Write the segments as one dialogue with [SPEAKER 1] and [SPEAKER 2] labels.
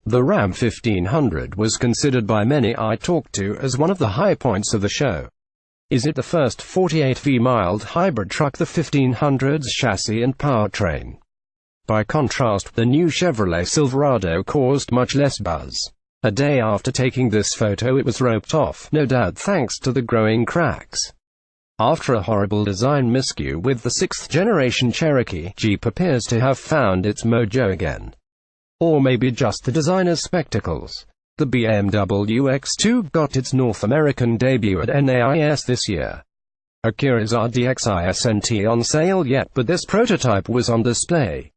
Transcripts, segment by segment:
[SPEAKER 1] The Ram 1500 was considered by many I talked to as one of the high points of the show. Is it the first 48V mild hybrid truck, the 1500's chassis and powertrain? By contrast, the new Chevrolet Silverado caused much less buzz. A day after taking this photo it was roped off, no doubt thanks to the growing cracks. After a horrible design miscue with the 6th generation Cherokee, Jeep appears to have found its mojo again. Or maybe just the designer's spectacles. The BMW X2 got its North American debut at NAIAS this year. Acura's RDX isn't on sale yet, but this prototype was on display.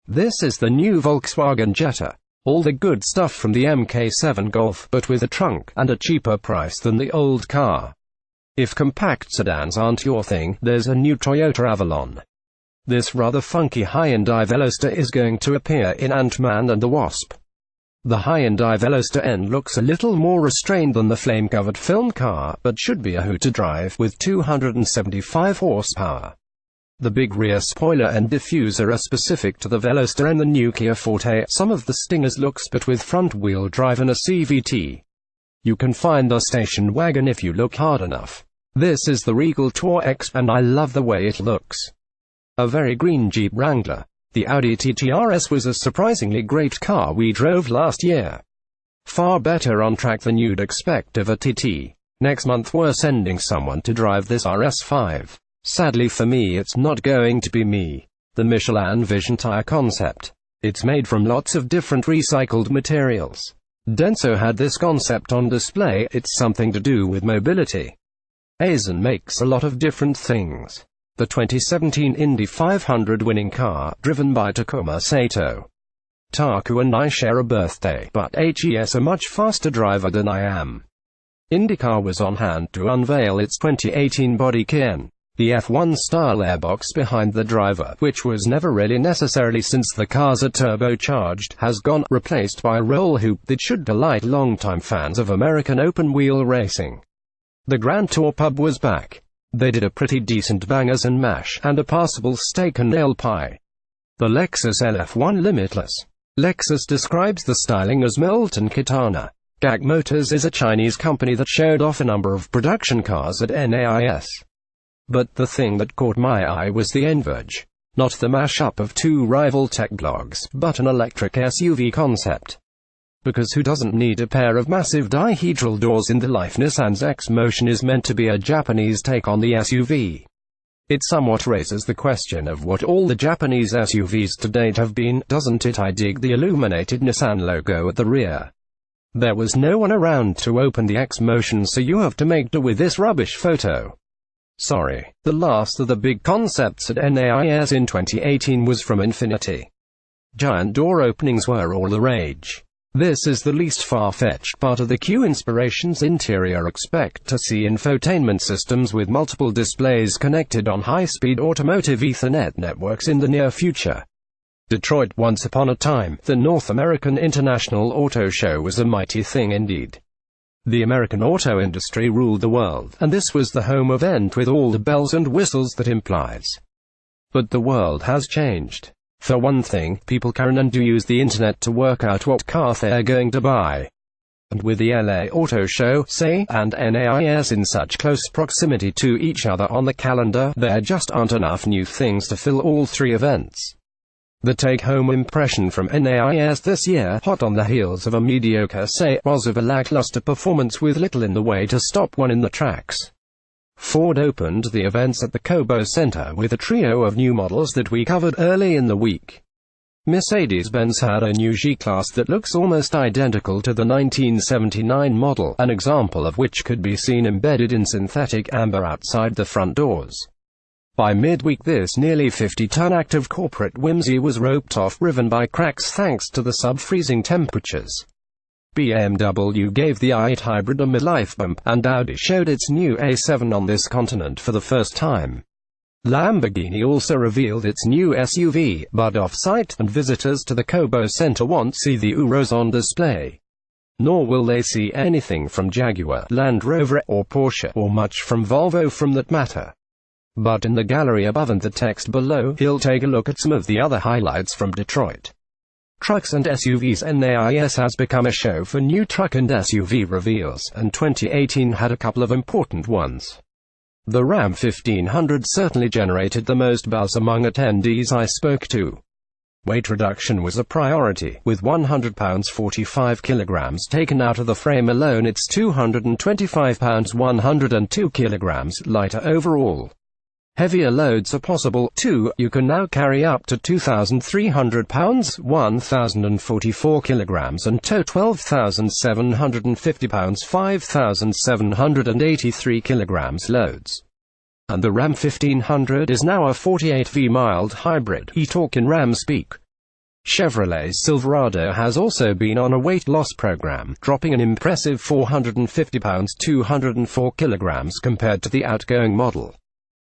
[SPEAKER 1] This is the new Volkswagen Jetta. All the good stuff from the MK7 Golf, but with a trunk, and a cheaper price than the old car. If compact sedans aren't your thing, there's a new Toyota Avalon. This rather funky Hyundai Veloster is going to appear in Ant-Man and the Wasp. The Hyundai Veloster N looks a little more restrained than the flame-covered film car, but should be a hoot to drive, with 275 horsepower. The big rear spoiler and diffuser are specific to the Veloster and the new Kia Forte. Some of the Stinger's looks, but with front-wheel drive and a CVT. You can find the station wagon if you look hard enough. This is the Regal Tour X, and I love the way it looks. A very green Jeep Wrangler. The Audi TT RS was a surprisingly great car we drove last year. Far better on track than you'd expect of a TT. Next month we're sending someone to drive this RS5. Sadly for me it's not going to be me. The Michelin Vision tire concept. It's made from lots of different recycled materials. Denso had this concept on display. It's something to do with mobility. Aisin makes a lot of different things. The 2017 Indy 500 winning car, driven by Takuma Sato. Taku and I share a birthday, but HE's a much faster driver than I am. IndyCar was on hand to unveil its 2018 body kit, the F1-style airbox behind the driver, which was never really necessary since the cars are turbocharged, has gone, replaced by a roll hoop that should delight longtime fans of American open-wheel racing. The Grand Tour pub was back. They did a pretty decent bangers and mash, and a passable steak and ale pie. The Lexus LF1 Limitless. Lexus describes the styling as molten katana. GAC Motors is a Chinese company that showed off a number of production cars at NAIAS. But the thing that caught my eye was the Enverge. Not the mashup of two rival tech blogs, but an electric SUV concept. Because who doesn't need a pair of massive dihedral doors in the life? Nissan's X-Motion is meant to be a Japanese take on the SUV. It somewhat raises the question of what all the Japanese SUVs to date have been, doesn't it? I dig the illuminated Nissan logo at the rear. There was no one around to open the X-Motion, so you have to make do with this rubbish photo. Sorry. The last of the big concepts at NAIAS in 2018 was from Infiniti. Giant door openings were all the rage. This is the least far-fetched part of the Q Inspiration's interior. Expect to see infotainment systems with multiple displays connected on high-speed automotive Ethernet networks in the near future. Detroit. Once upon a time, the North American International Auto Show was a mighty thing indeed. The American auto industry ruled the world, and this was the home event with all the bells and whistles that implies. But the world has changed. For one thing, people can and do use the internet to work out what car they're going to buy. And with the LA Auto Show, say, and NAIAS in such close proximity to each other on the calendar, there just aren't enough new things to fill all three events. The take-home impression from NAIAS this year, hot on the heels of a mediocre, say, was of a lackluster performance with little in the way to stop one in the tracks. Ford opened the events at the Cobo Center with a trio of new models that we covered early in the week. Mercedes-Benz had a new G-Class that looks almost identical to the 1979 model, an example of which could be seen embedded in synthetic amber outside the front doors. By midweek this nearly 50-ton act of corporate whimsy was roped off, riven by cracks thanks to the sub-freezing temperatures. BMW gave the i8 hybrid a midlife bump, and Audi showed its new A7 on this continent for the first time. Lamborghini also revealed its new SUV, but off-site, and visitors to the Cobo Center won't see the Urus on display. Nor will they see anything from Jaguar, Land Rover, or Porsche, or much from Volvo from that matter. But in the gallery above and the text below, he'll take a look at some of the other highlights from Detroit. Trucks and SUVs. NAIAS has become a show for new truck and SUV reveals, and 2018 had a couple of important ones. The Ram 1500 certainly generated the most buzz among attendees I spoke to. Weight reduction was a priority, with 100 pounds 45 kilograms taken out of the frame alone. It's 225 pounds 102 kilograms lighter overall. Heavier loads are possible, too. You can now carry up to 2,300 pounds 1,044 kilograms and tow 12,750 pounds 5,783 kilograms loads. And the Ram 1500 is now a 48V mild hybrid, e-talk in Ram speak. Chevrolet Silverado has also been on a weight loss program, dropping an impressive 450 pounds 204 kilograms compared to the outgoing model.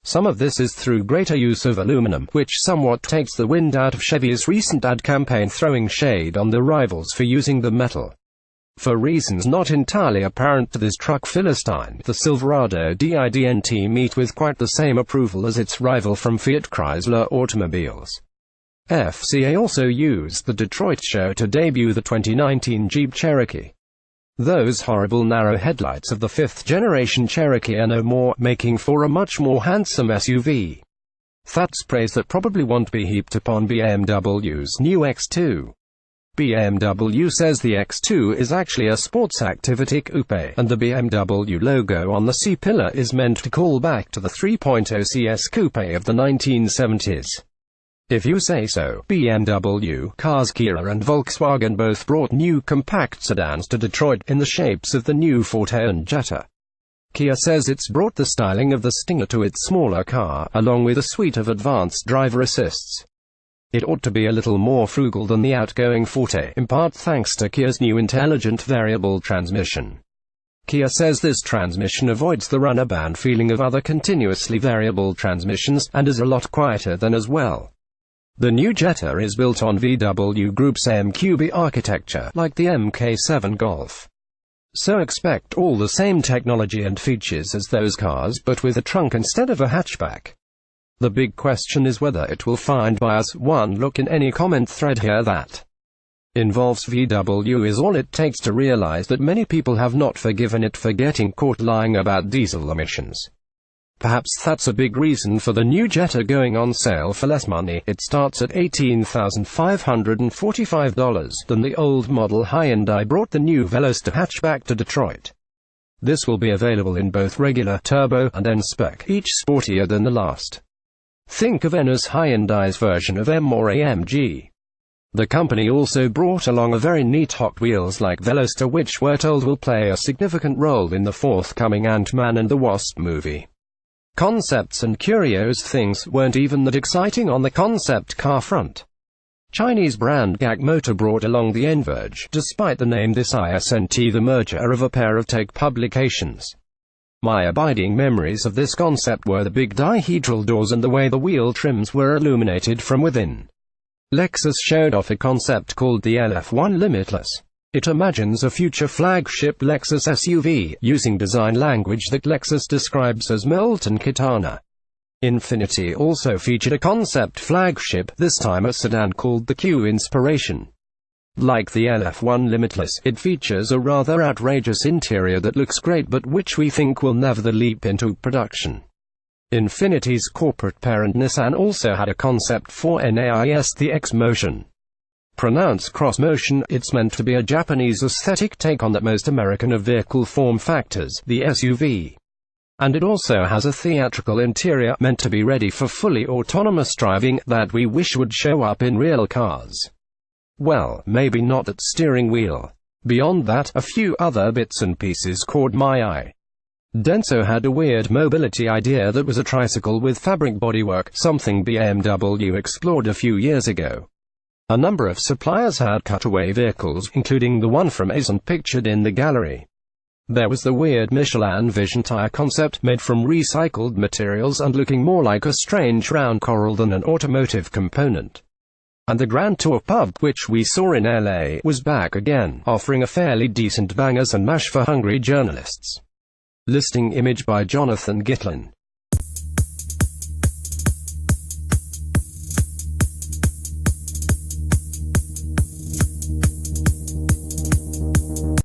[SPEAKER 1] Some of this is through greater use of aluminum, which somewhat takes the wind out of Chevy's recent ad campaign throwing shade on the rivals for using the metal. For reasons not entirely apparent to this truck philistine, the Silverado didn't meet with quite the same approval as its rival from Fiat Chrysler Automobiles. FCA also used the Detroit show to debut the 2019 Jeep Cherokee. Those horrible narrow headlights of the 5th-generation Cherokee are no more, making for a much more handsome SUV. That's praise that probably won't be heaped upon BMW's new X2. BMW says the X2 is actually a sports activity coupe, and the BMW logo on the C-pillar is meant to call back to the 3.0 CS coupe of the 1970s. If you say so. BMW, cars. Kia and Volkswagen both brought new compact sedans to Detroit, in the shapes of the new Forte and Jetta. Kia says it's brought the styling of the Stinger to its smaller car, along with a suite of advanced driver assists. It ought to be a little more frugal than the outgoing Forte, in part thanks to Kia's new intelligent variable transmission. Kia says this transmission avoids the rubber-band feeling of other continuously variable transmissions, and is a lot quieter than as well. The new Jetta is built on VW Group's MQB architecture, like the Mk7 Golf. So expect all the same technology and features as those cars, but with a trunk instead of a hatchback. The big question is whether it will find buyers. One look in any comment thread here that involves VW is all it takes to realize that many people have not forgiven it for getting caught lying about diesel emissions. Perhaps that's a big reason for the new Jetta going on sale for less money. It starts at $18,545 than the old model. Hyundai brought the new Veloster hatchback to Detroit. This will be available in both regular, turbo, and N spec, each sportier than the last. Think of N as Hyundai's version of M or AMG. The company also brought along a very neat Hot Wheels-like Veloster, which we're told will play a significant role in the forthcoming Ant-Man and the Wasp movie. Concepts and curios things weren't even that exciting on the concept car front. Chinese brand GAC Motor brought along the N-Verge, despite the name this isn't the merger of a pair of tech publications. My abiding memories of this concept were the big dihedral doors and the way the wheel trims were illuminated from within. Lexus showed off a concept called the LF1 Limitless. It imagines a future flagship Lexus SUV, using design language that Lexus describes as molten katana. Infiniti also featured a concept flagship, this time a sedan called the Q Inspiration. Like the LF1 Limitless, it features a rather outrageous interior that looks great but which we think will never leap into production. Infiniti's corporate parent Nissan also had a concept for NAIAS, the X-Motion. Pronounced cross-motion, it's meant to be a Japanese aesthetic take on that most American of vehicle form factors, the SUV. And it also has a theatrical interior, meant to be ready for fully autonomous driving, that we wish would show up in real cars. Well, maybe not at steering wheel. Beyond that, a few other bits and pieces caught my eye. Denso had a weird mobility idea that was a tricycle with fabric bodywork, something BMW explored a few years ago. A number of suppliers had cutaway vehicles, including the one from Aisin pictured in the gallery. There was the weird Michelin Vision tire concept, made from recycled materials and looking more like a strange round coral than an automotive component. And the Grand Tour pub, which we saw in LA, was back again, offering a fairly decent bangers and mash for hungry journalists. Listing image by Jonathan Gitlin.